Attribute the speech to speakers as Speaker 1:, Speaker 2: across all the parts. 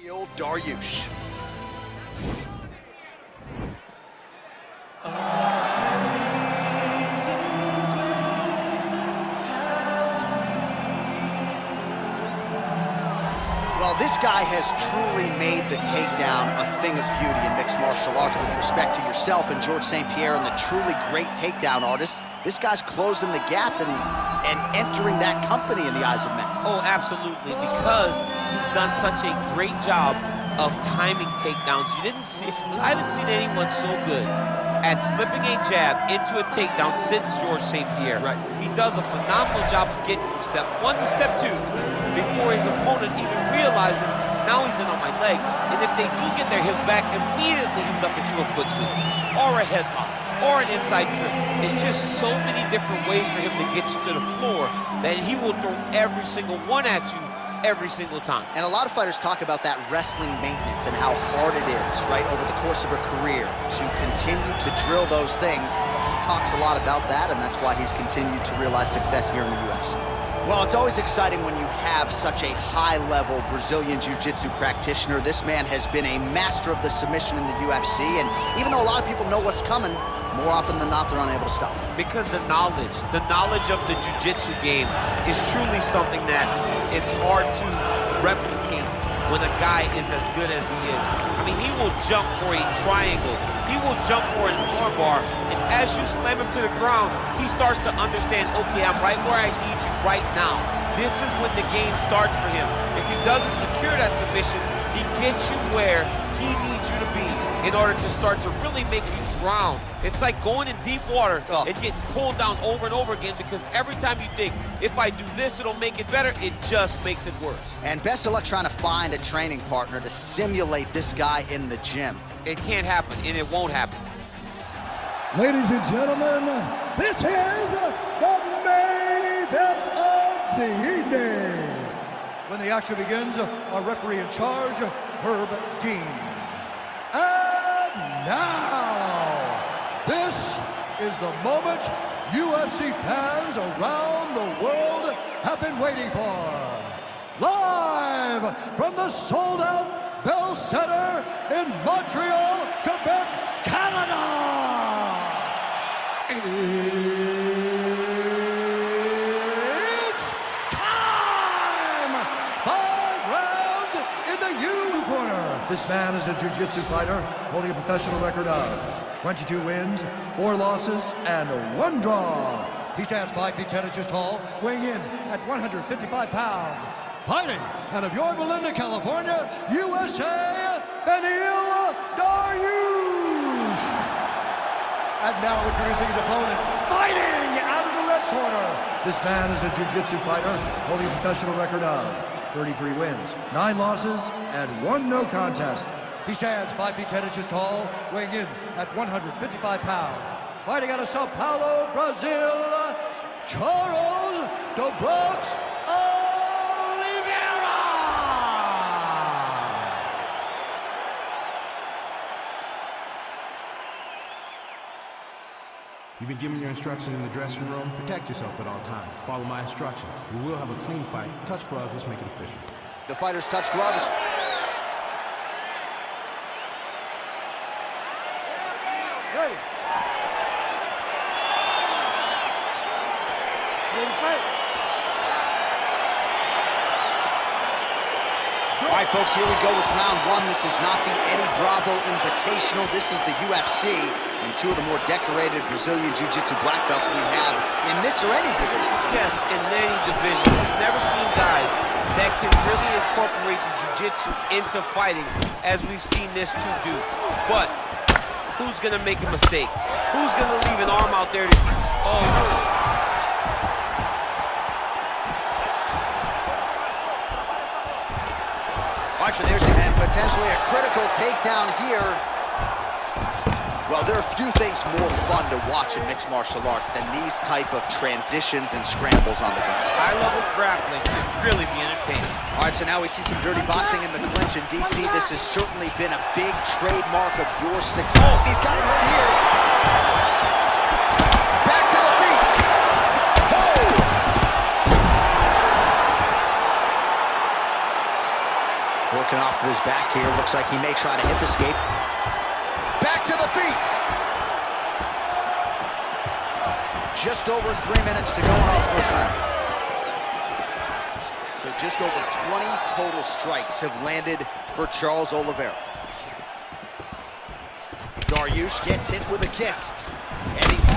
Speaker 1: Beniel Dariush. Well, this guy has truly made the takedown a thing of beauty in mixed martial arts. With respect to yourself and George St. Pierre and the truly great takedown artists, this guy's closing the gap and entering that company in the eyes of men.
Speaker 2: Oh, absolutely, because he's done such a great job of timing takedowns. I haven't seen anyone so good at slipping a jab into a takedown since George St. Pierre.
Speaker 1: Right.
Speaker 2: He does a phenomenal job of getting from step 1 to step 2 before his opponent even realizes, now he's in on my leg. And if they do get their hip back, immediately he's up into a foot sweep or a headlock or an inside trip. It's just so many different ways for him to get you to the floor that he will throw every single one at you every single time.
Speaker 1: And a lot of fighters talk about that wrestling maintenance and how hard it is, right, over the course of a career to continue to drill those things. He talks a lot about that, and that's why he's continued to realize success here in the UFC. Well, it's always exciting when you have such a high-level Brazilian Jiu-Jitsu practitioner. This man has been a master of the submission in the UFC, and even though a lot of people know what's coming, more often than not, they're unable to stop.
Speaker 2: Because the knowledge of the Jiu-Jitsu game is truly something that it's hard to replicate when a guy is as good as he is. I mean, he will jump for a triangle. He will jump for an armbar, and as you slam him to the ground, he starts to understand, okay, I'm right where I need you right now. This is when the game starts for him. If he doesn't secure that submission, he gets you where he needs you to be in order to start to really make you drown. It's like going in deep water and getting pulled down over and over again, because every time you think, if I do this, it'll make it better, it just makes it worse.
Speaker 1: And best of luck trying to find a training partner to simulate this guy in the gym.
Speaker 2: It can't happen, and it won't happen.
Speaker 3: Ladies and gentlemen, this is the main event of the evening. When the action begins, our referee in charge, Herb Dean. And now, this is the moment UFC fans around the world have been waiting for. Live from the sold-out Bell Center in Montreal, Quebec, Canada. It's time! 5 rounds in the U corner. This man is a jiu-jitsu fighter holding a professional record of 22 wins, 4 losses, and 1 draw. He stands 5 feet 10 inches tall, weighing in at 155 pounds. Fighting out of Yorba Linda, California, USA, Beniel Dariush. And now introducing his opponent, fighting out of the red corner. This man is a jiu-jitsu fighter holding a professional record of 33 wins, 9 losses, and 1 no contest. He stands 5 feet 10 inches tall, weighing in at 155 pounds. Fighting out of Sao Paulo, Brazil, Charles do Bronx Oliveira.
Speaker 4: You've been given your instructions in the dressing room. Protect yourself at all times. Follow my instructions. We will have a clean fight. Touch gloves. Let's make it official.
Speaker 1: The fighters touch gloves.
Speaker 3: Ready.
Speaker 1: All right, folks, here we go with round 1. This is not the Eddie Bravo Invitational. This is the UFC, and 2 of the more decorated Brazilian Jiu-Jitsu black belts we have in this or any division.
Speaker 2: Yes, in any division. We've never seen guys that can really incorporate the jiu-jitsu into fighting as we've seen this 2 do. But who's gonna make a mistake? Who's gonna leave an arm out there to... Oh, no.
Speaker 1: All right, so there's and potentially a critical takedown here. Well, there are few things more fun to watch in mixed martial arts than these type of transitions and scrambles on the ground.
Speaker 2: High-level grappling can really be entertaining.
Speaker 1: All right, so now we see some dirty boxing in the clinch in DC. This has certainly been a big trademark of your success. Oh, he's got him right here. Back to the feet. Oh! Working off of his back here. Looks like he may try to hip escape. Back to the feet. Just over 3 minutes to go in our first round. So just over 20 total strikes have landed for Charles Oliveira. Dariush gets hit with a kick. And he... It's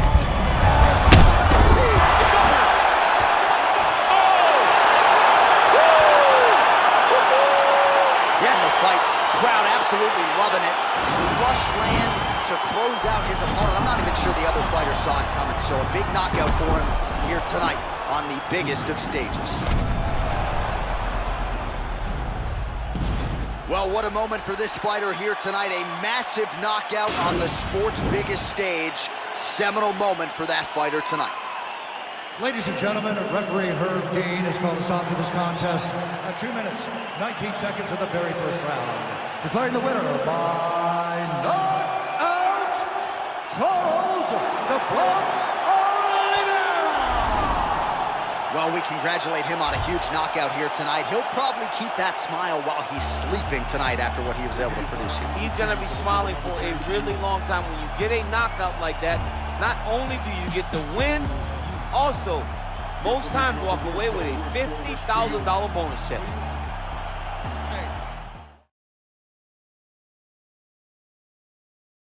Speaker 1: over! Yeah, in the fight, crowd absolutely loving it. Flush land to close out his opponent. I'm not even sure the other fighter saw it coming, so a big knockout for him here tonight on the biggest of stages. Well, what a moment for this fighter here tonight. A massive knockout on the sport's biggest stage. Seminal moment for that fighter tonight.
Speaker 3: Ladies and gentlemen, referee Herb Dean has called a stop to this contest at 2 minutes, 19 seconds of the very first round. Declaring the winner by knockout, Charles "The Bronx" Oliveira!
Speaker 1: Well, we congratulate him on a huge knockout here tonight. He'll probably keep that smile while he's sleeping tonight after what he was able to produce here.
Speaker 2: He's going to be smiling for a really long time. When you get a knockout like that, not only do you get the win, you also, most times, walk away with a $50,000 bonus check.